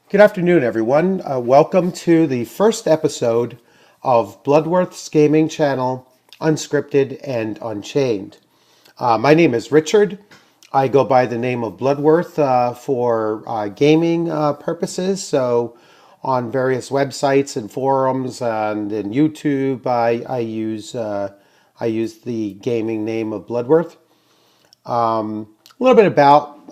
Good afternoon, everyone. Welcome to the first episode of Bloodworth's gaming channel, Unscripted and Unchained. My name is Richard. I go by the name of Bloodworth for gaming purposes. So, on various websites and forums and in YouTube, I use the gaming name of Bloodworth. A little bit about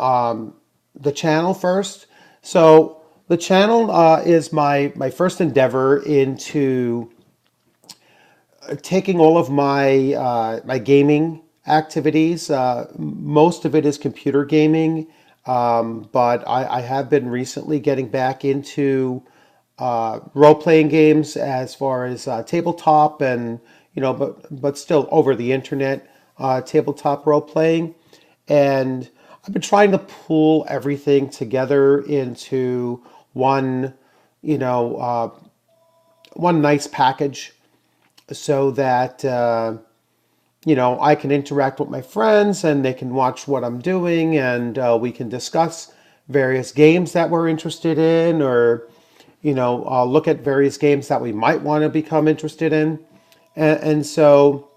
the channel first. So the channel is my first endeavor into taking all of my gaming activities. Most of it is computer gaming, but I have been recently getting back into role-playing games as far as tabletop and but still over the internet tabletop role-playing. And I've been trying to pull everything together into one, you know, uh, one nice package so that, I can interact with my friends and they can watch what I'm doing and we can discuss various games that we're interested in or, look at various games that we might want to become interested in. And so,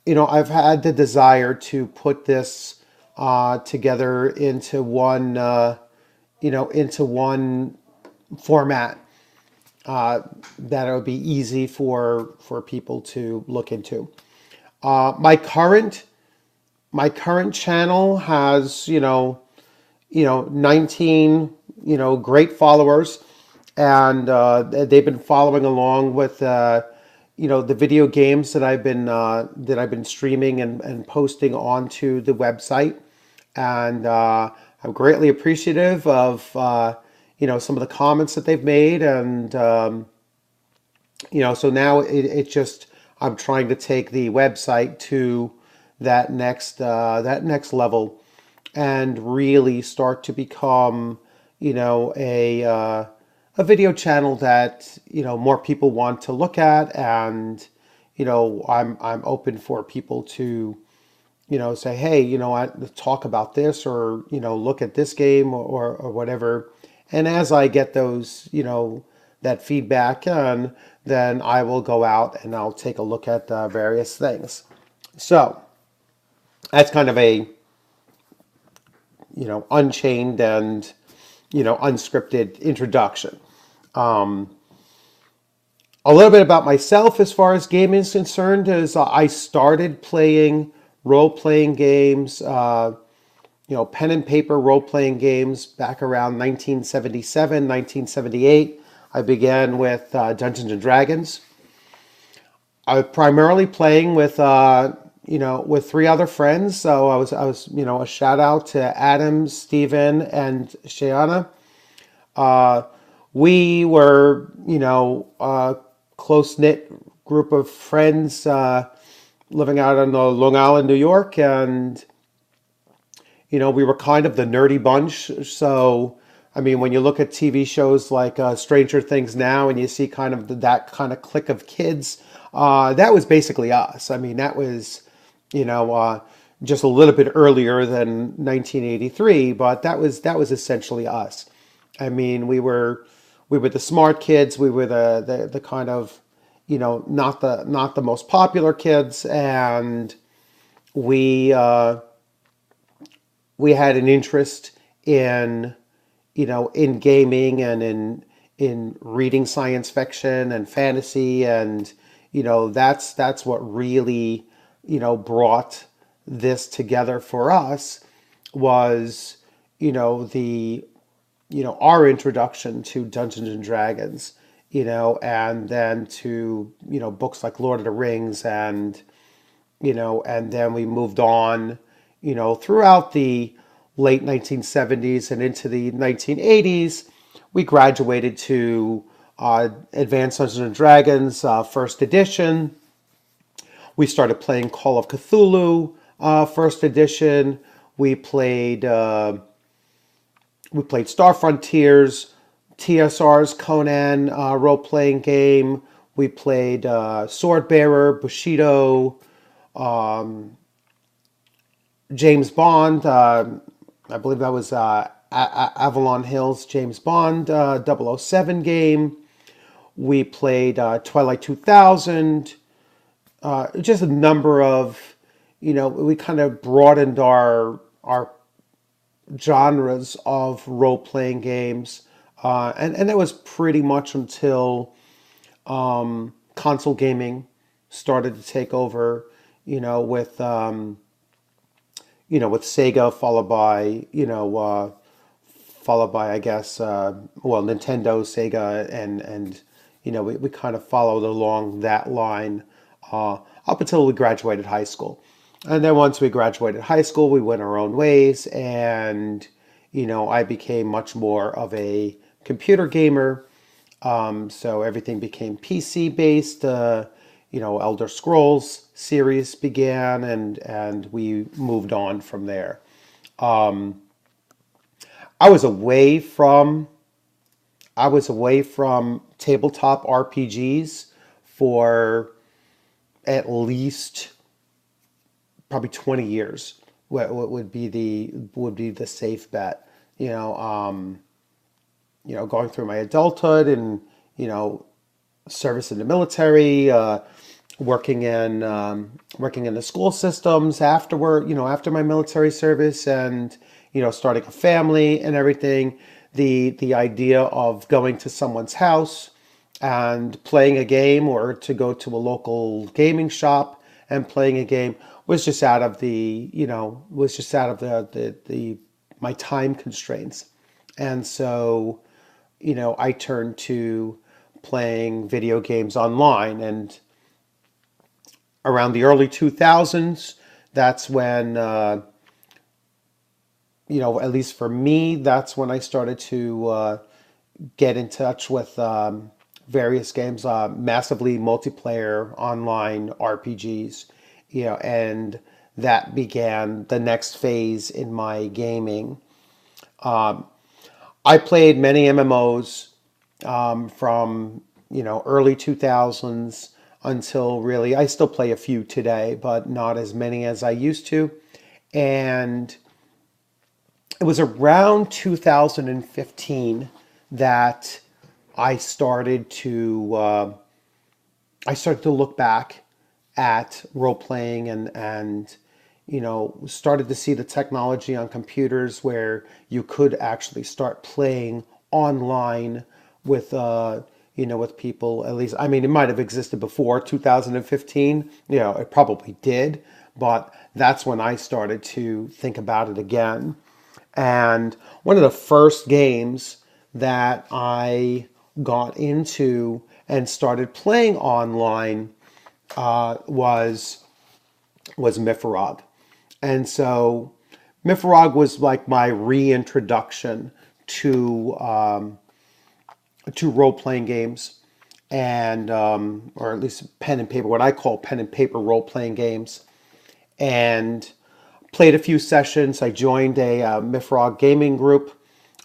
I've had the desire to put this together into one format that it would be easy for people to look into. My current channel has 19 great followers, and they've been following along with the video games that I've been streaming and posting onto the website, and I'm greatly appreciative of some of the comments that they've made, and so now it just I'm trying to take the website to that next level and really start to become a video channel that more people want to look at, and I'm open for people to say, hey, I talk about this, or look at this game, or whatever. And as I get those that feedback, and then I will go out and I'll take a look at various things. So that's kind of a unchained and unscripted introduction. A little bit about myself as far as gaming is concerned is I started playing role-playing games, pen and paper role-playing games back around 1977, 1978. I began with Dungeons and Dragons. I was primarily playing with three other friends. So I was a shout out to Adam, Steven, and Shayana. We were, a close knit group of friends living out on Long Island, New York, and we were kind of the nerdy bunch. So, I mean, when you look at TV shows like Stranger Things now, and you see kind of that kind of clique of kids, that was basically us. I mean, that was, just a little bit earlier than 1983, but that was essentially us. I mean, we were the smart kids. We were the kind of, not the most popular kids, and we we had an interest in gaming and in reading science fiction and fantasy, and that's what really brought this together for us was the our introduction to Dungeons and Dragons, and then to, books like Lord of the Rings, and then we moved on, throughout the late 1970s and into the 1980s. We graduated to Advanced Dungeons and Dragons, first edition. We started playing Call of Cthulhu, first edition. We played Star Frontiers, TSR's Conan role-playing game. We played Swordbearer, Bushido, James Bond. I believe that was Avalon Hill's James Bond 007 game. We played Twilight 2000. Just a number of, we kind of broadened our genres of role playing games, and that was pretty much until console gaming started to take over. With Sega, followed by, I guess, Nintendo, Sega, and we kind of followed along that line up until we graduated high school. And then once we graduated high school, we went our own ways, and I became much more of a computer gamer. So everything became PC based. Elder Scrolls series began, and we moved on from there. I was away from I was away from tabletop RPGs for at least probably 20 years. What would be the safe bet? Going through my adulthood and service in the military, working in the school systems afterward, after my military service, and starting a family and everything. The idea of going to someone's house and playing a game, or to go to a local gaming shop and playing a game, was just out of the my time constraints. And so, I turned to playing video games online. And around the early 2000s, that's when, at least for me, that's when I started to get in touch with various games, massively multiplayer online RPGs, and that began the next phase in my gaming. I played many MMOs from early 2000s until, really, I still play a few today, but not as many as I used to. And it was around 2015 that I started to look back at role playing, and started to see the technology on computers where you could actually start playing online with with people. At least, I mean, it might have existed before 2015. It probably did, but that's when I started to think about it again. And one of the first games that I got into and started playing online was Mifrog. And so Mifrog was like my reintroduction to role playing games, and or at least pen and paper, what I call pen and paper role playing games. And played a few sessions. I joined a Mifrog gaming group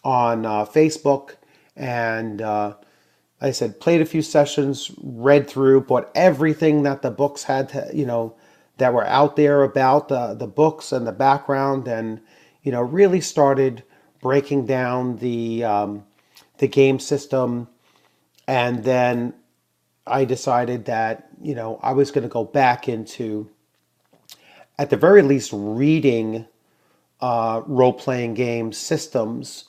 on Facebook, and I said, played a few sessions, read through, bought everything that the books had that were out there about the books and the background, and really started breaking down the game system. And then I decided that I was going to go back into, at the very least, reading role-playing game systems,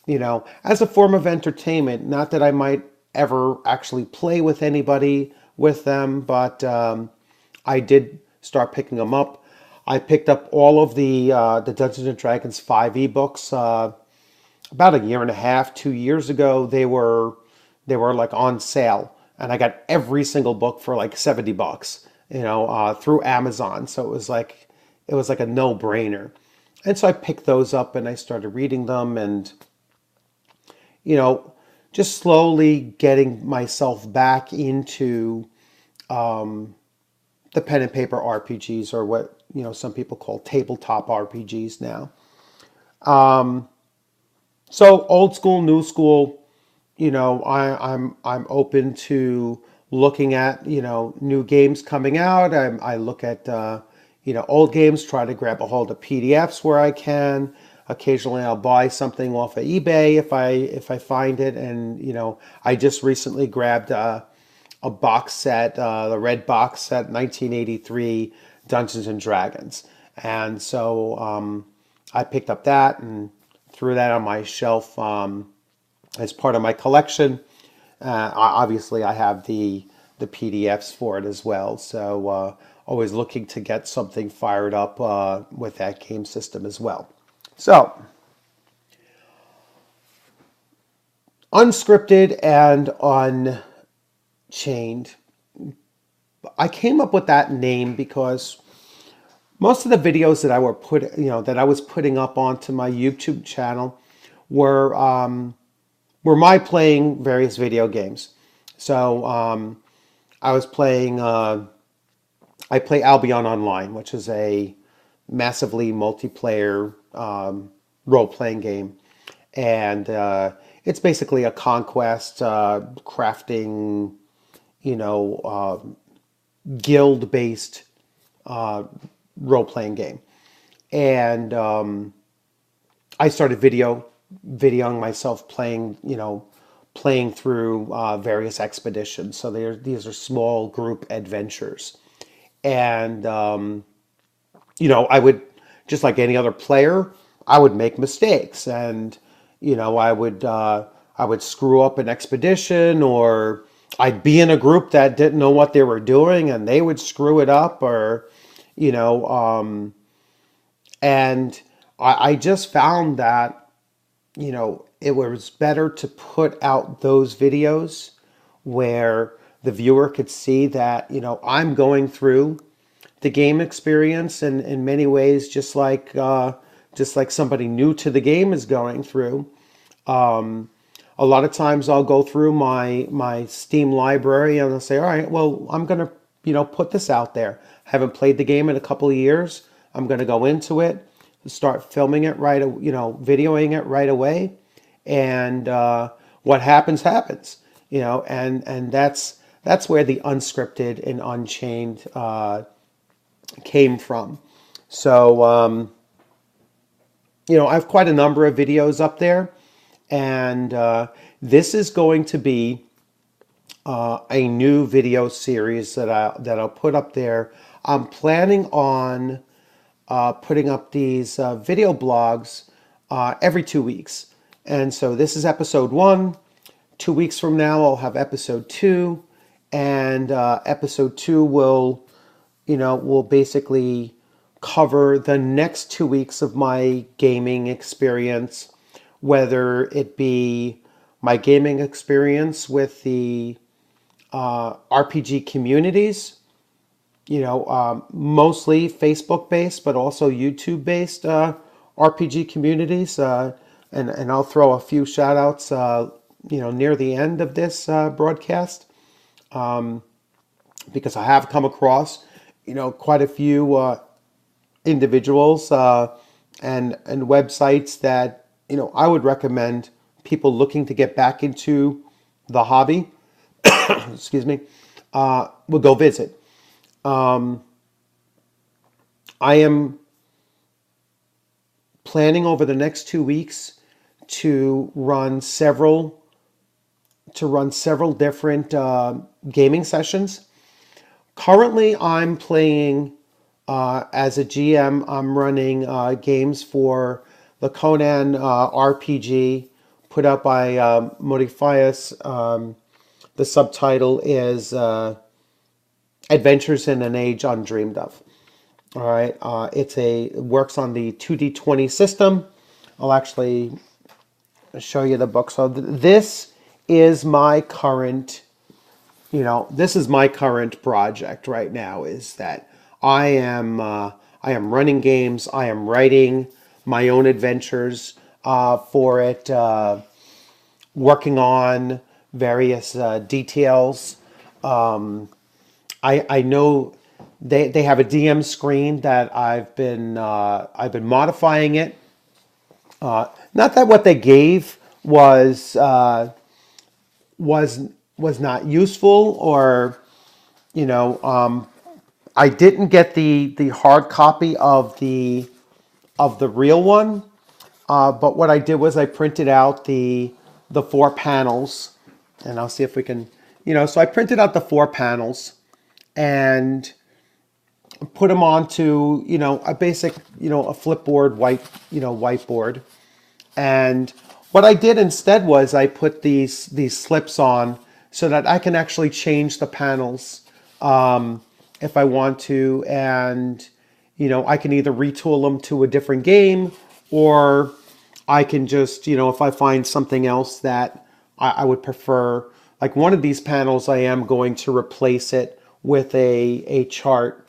as a form of entertainment. Not that I might ever actually play with anybody with them, but I did start picking them up. I picked up all of the Dungeons and Dragons 5e books about a year and a half, 2 years ago. They were like on sale, and I got every single book for like $70, through Amazon. So it was like a no-brainer. And so I picked those up and I started reading them, and just slowly getting myself back into the pen and paper RPGs, or what some people call tabletop RPGs now. So old school, new school. I'm open to looking at new games coming out. I look at old games, try to grab a hold of PDFs where I can. occasionally I'll buy something off of eBay if I find it. And I just recently grabbed a box set, the red box set, 1983 Dungeons and Dragons, and so I picked up that and threw that on my shelf as part of my collection. Obviously, I have the PDFs for it as well, so always looking to get something fired up with that game system as well. So, unscripted and unchained. I came up with that name because most of the videos that I was putting up onto my YouTube channel were my playing various video games. So I was playing. I play Albion Online, which is a massively multiplayer role-playing game, and it's basically a conquest, crafting, guild-based role-playing game. And I started videoing myself playing through various expeditions. So these are small group adventures. And, I would, just like any other player, I would make mistakes. And, I would screw up an expedition, or I'd be in a group that didn't know what they were doing and they would screw it up, or, and I just found that it was better to put out those videos where the viewer could see that, I'm going through the game experience, and in many ways, just like somebody new to the game is going through. A lot of times I'll go through my Steam library and I'll say, all right, well, I'm going to, put this out there. I haven't played the game in a couple of years. I'm going to go into it, start filming it videoing it right away. And what happens, and that's where the unscripted and unchained came from. So, I have quite a number of videos up there, and this is going to be a new video series that I'll put up there. I'm planning on putting up these video blogs every 2 weeks. And so this is episode 1. 2 weeks from now, I'll have episode 2. And episode 2 will basically cover the next 2 weeks of my gaming experience, whether it be my gaming experience with the RPG communities, mostly Facebook-based, but also YouTube-based RPG communities. And I'll throw a few shout-outs, near the end of this broadcast, because I have come across, quite a few individuals and websites that, I would recommend people looking to get back into the hobby, excuse me, will go visit. I am planning over the next 2 weeks to run several different gaming sessions. Currently, I'm playing as a GM. I'm running games for the Conan RPG put out by Modifius. The subtitle is Adventures in an Age Undreamed of. All right, it works on the 2D20 system. I'll actually show you the book. So this is my current, this is my current project right now. Is that I am running games. I am writing my own adventures for it, working on various details. I know they have a DM screen that I've been modifying it. Not that what they gave was not useful, or I didn't get the hard copy of the real one, But what I did was I printed out the four panels, and I'll see if we can, so I printed out the four panels and put them onto, a basic, a flipboard whiteboard. And what I did instead was I put these slips on so that I can actually change the panels if I want to, and I can either retool them to a different game, or I can just, if I find something else that I would prefer, like one of these panels, I am going to replace it with a chart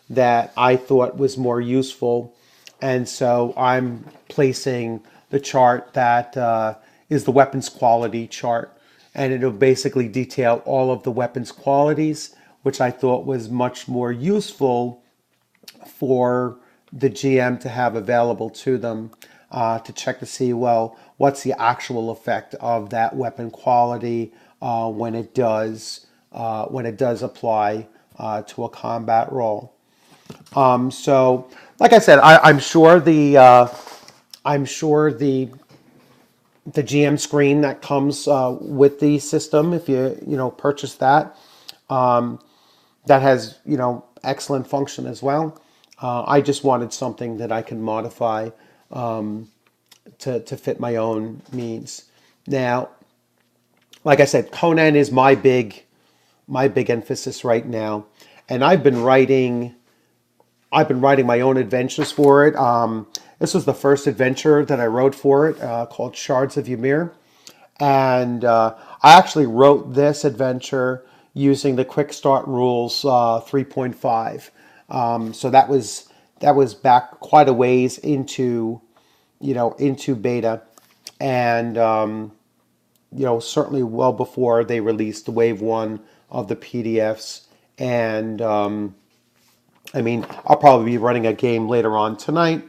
that I thought was more useful. And so I'm placing the chart that is the weapons quality chart. And it'll basically detail all of the weapons qualities, which I thought was much more useful for the GM to have available to them, to check to see, well, what's the actual effect of that weapon quality when it does apply to a combat role. So, like I said, I'm sure the GM screen that comes with the system, if you purchase that, that has excellent function as well. I just wanted something that I can modify to fit my own needs. Now, like I said, Conan is my big emphasis right now, and I've been writing my own adventures for it. This was the first adventure that I wrote for it, called Shards of Ymir. And I actually wrote this adventure using the Quick Start Rules 3.5. So that was back quite a ways into beta, and certainly well before they released wave one of the PDFs. And I mean, I'll probably be running a game later on tonight.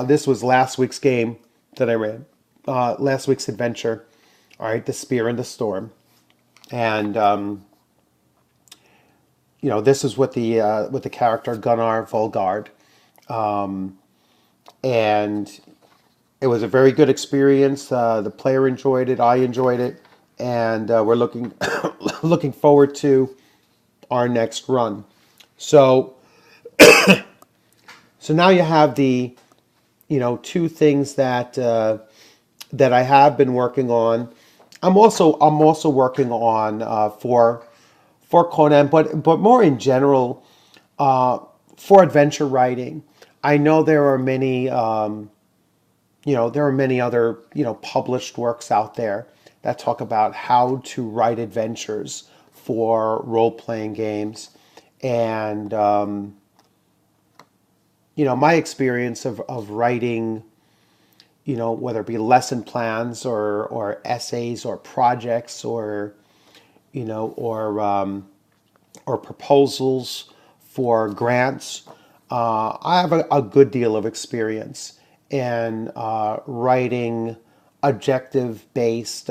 This was last week's game that I ran, last week's adventure. All right, the Spear in the Storm, and this is with the character Gunnar Volgard, and it was a very good experience. The player enjoyed it, I enjoyed it, and we're looking looking forward to our next run. So now you have the two things that I have been working on. I'm also working on for Conan, but more in general, for adventure writing. I know there are many other published works out there that talk about how to write adventures for role playing games, and my experience of writing, whether it be lesson plans or essays or projects or or proposals for grants. I have a good deal of experience in writing objective-based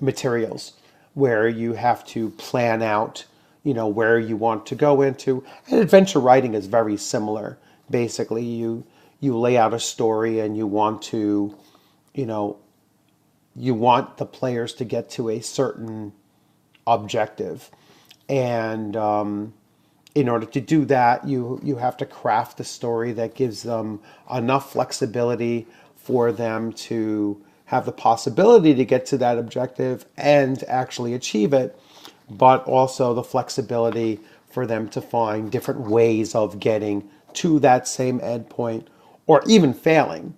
materials where you have to plan out, where you want to go into. And adventure writing is very similar. Basically, you lay out a story and you want to, you want the players to get to a certain objective. And in order to do that, you have to craft a story that gives them enough flexibility for them to have the possibility to get to that objective and actually achieve it, but also the flexibility for them to find different ways of getting to that same endpoint or even failing.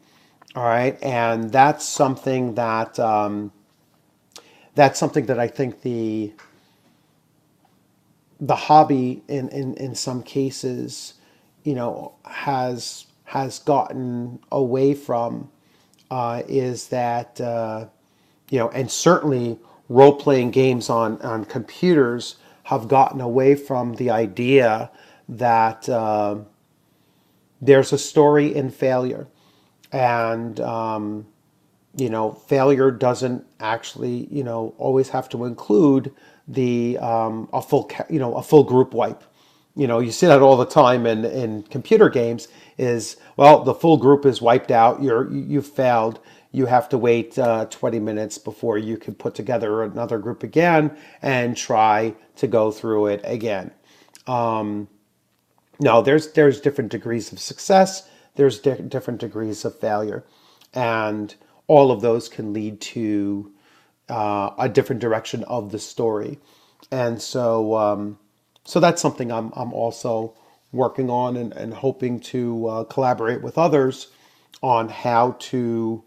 All right, and that's something that I think the hobby in some cases, has gotten away from, is that and certainly role playing games on computers have gotten away from the idea that there's a story in failure, and failure doesn't actually always have to include a full group wipe. You see that all the time in computer games is, well, the full group is wiped out. You've failed. You have to wait 20 minutes before you can put together another group again and try to go through it again. No, there's different degrees of success. There's different degrees of failure, and all of those can lead to a different direction of the story. And so that's something I'm also working on and hoping to collaborate with others on how to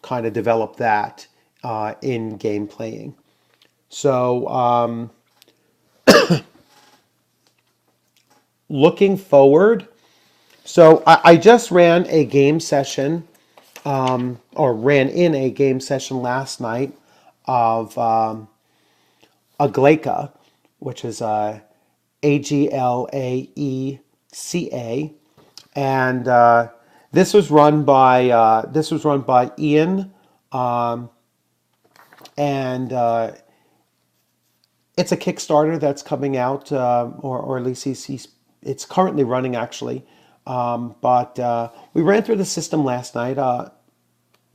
kind of develop that in game playing. So looking forward, so I just ran a game session, or ran in a game session last night of a Glaeca, which is Aglaeca, and this was run by Ian, and it's a Kickstarter that's coming out, or at least it's currently running actually. But we ran through the system last night.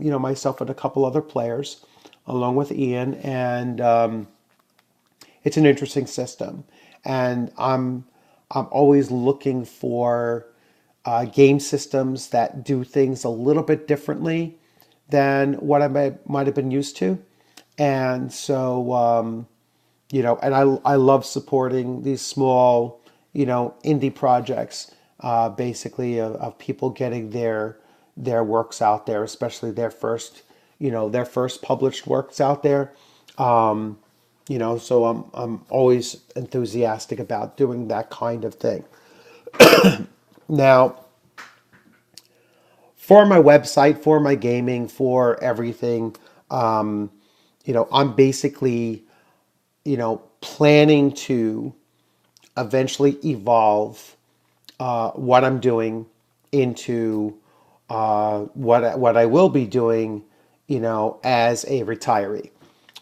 Myself and a couple other players, along with Ian, and it's an interesting system. And I'm always looking for game systems that do things a little bit differently than what I might have been used to. And so, and I love supporting these small, indie projects, basically of people getting their works out there, especially their first published works out there. So I'm always enthusiastic about doing that kind of thing. Now, for my website, for my gaming, for everything, I'm basically, planning to eventually evolve what I'm doing into what I will be doing, as a retiree.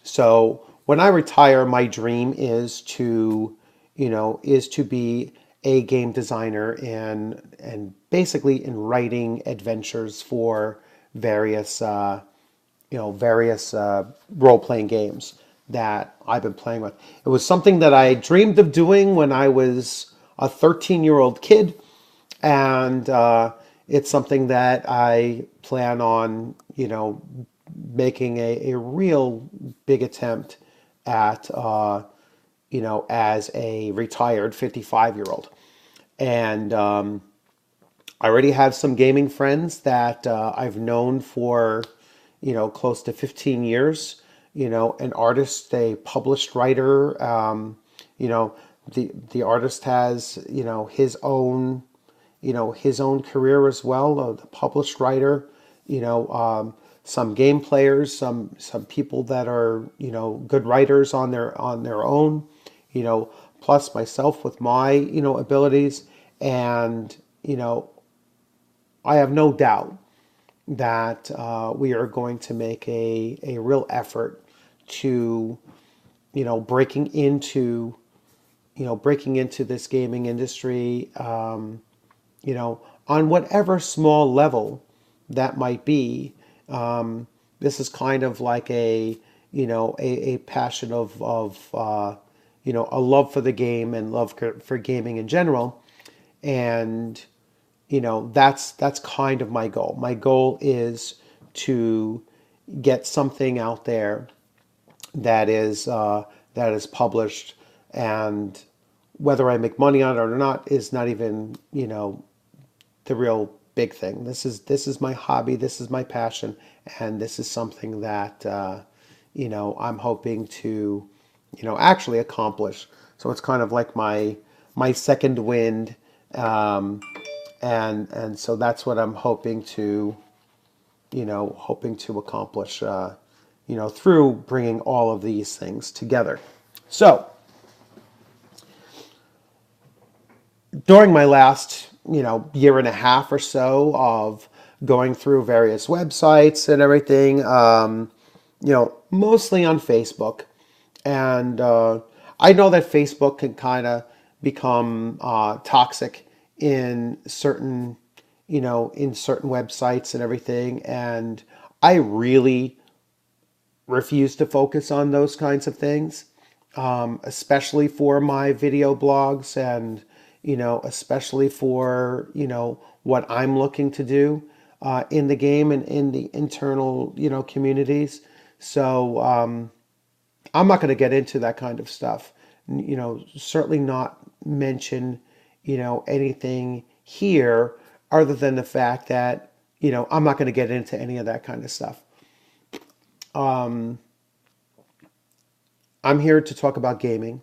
So when I retire, my dream is to be a game designer and basically in writing adventures for various role-playing games that I've been playing with. It was something that I dreamed of doing when I was a 13-year-old kid, and it's something that I plan on, making a real big attempt at, as a retired 55-year-old. And I already have some gaming friends that I've known for, close to 15 years. An artist, a published writer. The artist has, his own career as well. The published writer. Some game players, some people that are good writers on their own. Plus myself with my abilities, and I have no doubt that we are going to make a real effort to breaking into this gaming industry, on whatever small level that might be. This is kind of like a passion of a love for the game and love for gaming in general. And that's kind of my goal. My goal is to get something out there that is published, and whether I make money on it or not is not even the real big thing. This is my hobby. This is my passion, and this is something that I'm hoping to actually accomplish. So it's kind of like my second wind, and so that's what I'm hoping to accomplish, through bringing all of these things together. So during my last, year and a half or so of going through various websites and everything, mostly on Facebook. And I know that Facebook can kind of become toxic in certain, in certain websites and everything. And I really refuse to focus on those kinds of things, especially for my video blogs and, especially for, what I'm looking to do in the game and in the internal, communities. So I'm not going to get into that kind of stuff. Certainly not mention, anything here other than the fact that, I'm not going to get into any of that kind of stuff. I'm here to talk about gaming.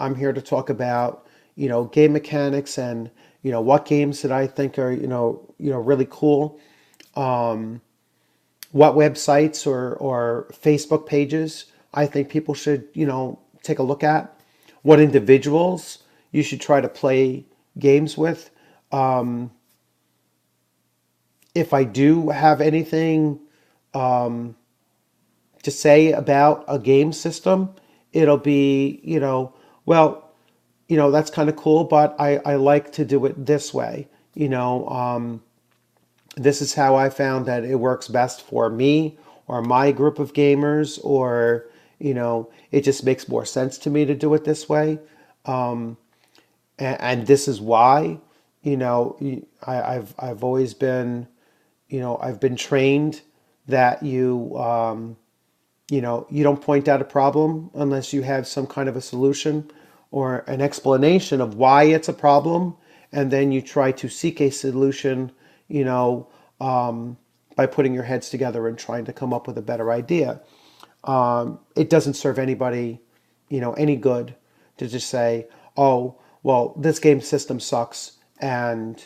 I'm here to talk about, game mechanics and, what games that I think are, really cool. What websites or Facebook pages I think people should, take a look at. What individuals you should try to play games with. If I do have anything to say about a game system, it'll be, well, that's kind of cool, but I like to do it this way. This is how I found that it works best for me or my group of gamers, or, it just makes more sense to me to do it this way. And this is why, I've always been, I've been trained that you don't point out a problem unless you have some kind of a solution or an explanation of why it's a problem, and then you try to seek a solution, you know, by putting your heads together and trying to come up with a better idea. It doesn't serve anybody, any good to just say, "Oh, well, this game system sucks," and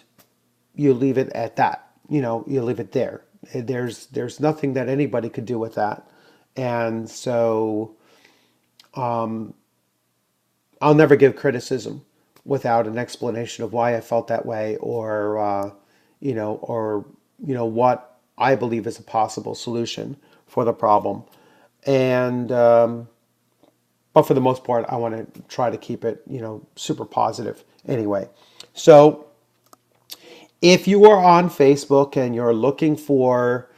you leave it at that. You leave it there. There's nothing that anybody could do with that, and so I'll never give criticism without an explanation of why I felt that way, or what I believe is a possible solution for the problem. And but for the most part, I want to try to keep it, super positive anyway. So if you are on Facebook and you're looking for,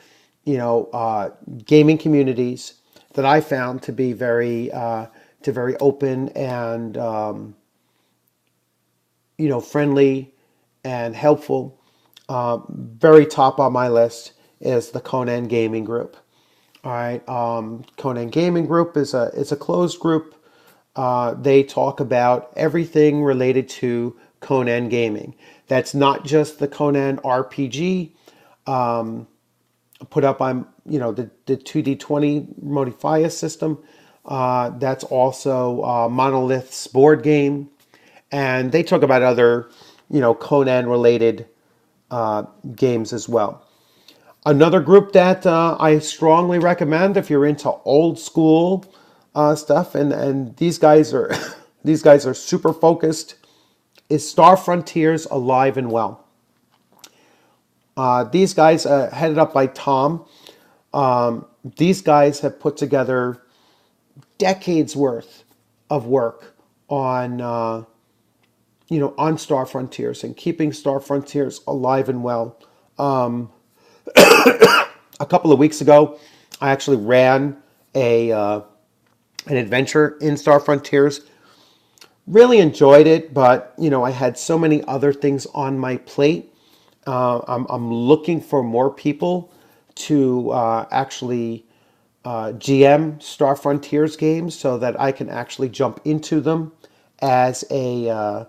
gaming communities that I found to very open and friendly and helpful, very top on my list is the Conan Gaming Group. All right, Conan Gaming Group is a closed group. They talk about everything related to Conan gaming. That's not just the Conan RPG put up on the 2D20 Modifius system. That's also Monolith's board game, and they talk about other Conan related games as well. Another group that I strongly recommend if you're into old school stuff, and these guys are these guys are super focused, is Star Frontiers Alive and Well. These guys, headed up by Tom, these guys have put together decades worth of work on on Star Frontiers and keeping Star Frontiers alive and well. A couple of weeks ago, I actually ran an adventure in Star Frontiers. Really enjoyed it, but I had so many other things on my plate. I'm looking for more people to actually GM Star Frontiers games so that I can actually jump into them as a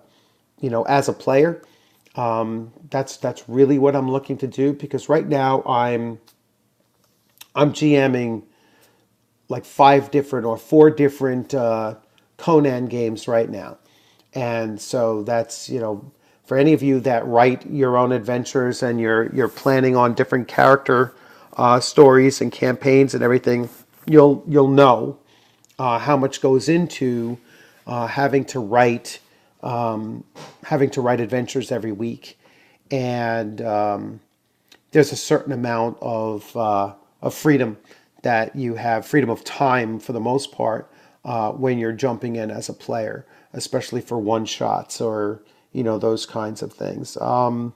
as a player. That's really what I'm looking to do, because right now I'm GMing like 4 different Conan games right now. And so that's, for any of you that write your own adventures and you're planning on different character stories and campaigns and everything, you'll know how much goes into having to write adventures every week. And there's a certain amount of freedom that you have, freedom of time for the most part, when you're jumping in as a player, especially for one shots or those kinds of things. I'm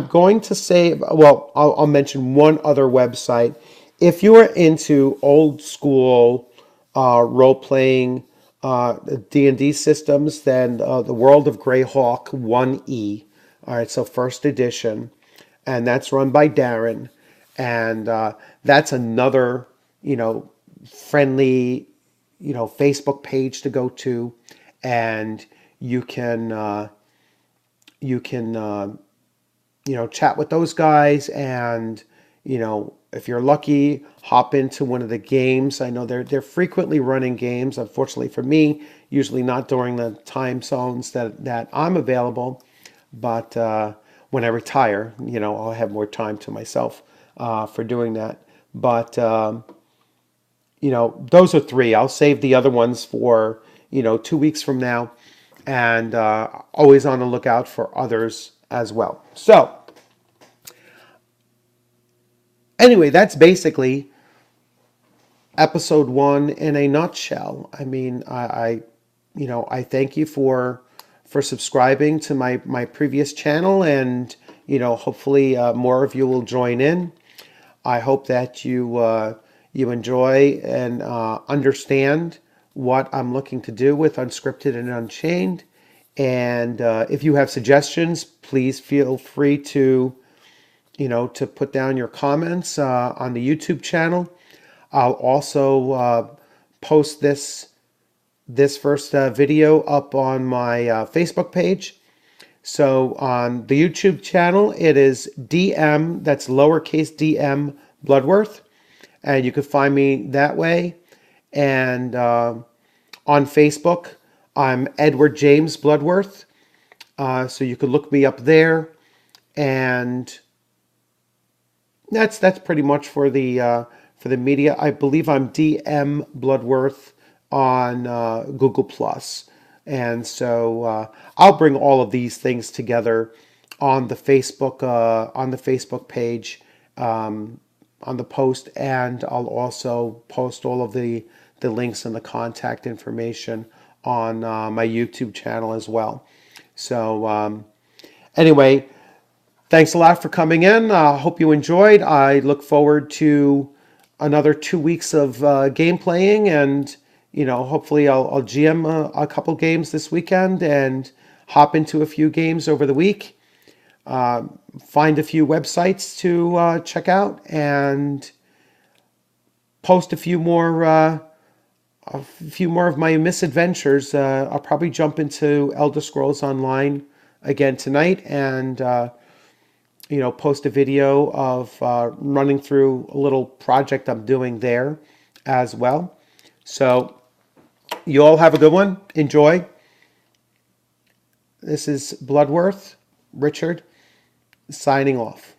going to say, well, I'll mention one other website. If you are into old school role playing D&D systems, then the World of Greyhawk 1E. All right, so first edition, and that's run by Darren, and that's another friendly Facebook page to go to, and you can you can chat with those guys, and if you're lucky, hop into one of the games. I know they're frequently running games. Unfortunately for me, usually not during the time zones that I'm available, but when I retire, I'll have more time to myself for doing that. But those are three. I'll save the other ones for 2 weeks from now, and always on the lookout for others as well. So anyway, that's basically episode 1 in a nutshell. I mean, I thank you for subscribing to my previous channel, and hopefully more of you will join in. I hope that you enjoy and understand what I'm looking to do with Unscripted and Unchained. And if you have suggestions, please feel free to put down your comments on the YouTube channel. I'll also post this first video up on my Facebook page. So on the YouTube channel, it is DM, that's lowercase DM Bloodworth, and you can find me that way. And on Facebook, I'm Edward James Bloodworth, so you can look me up there. And that's pretty much for the media. I believe I'm DM Bloodworth on Google Plus, and so I'll bring all of these things together on the Facebook page, on the post, and I'll also post all of the links and the contact information on my YouTube channel as well. So anyway, thanks a lot for coming in. I hope you enjoyed. I look forward to another 2 weeks of game playing, and hopefully I'll GM a couple games this weekend and hop into a few games over the week. Find a few websites to check out, and post a few more of my misadventures. I'll probably jump into Elder Scrolls Online again tonight, and post a video of running through a little project I'm doing there as well. So you all have a good one. Enjoy. This is Bloodworth Richard signing off.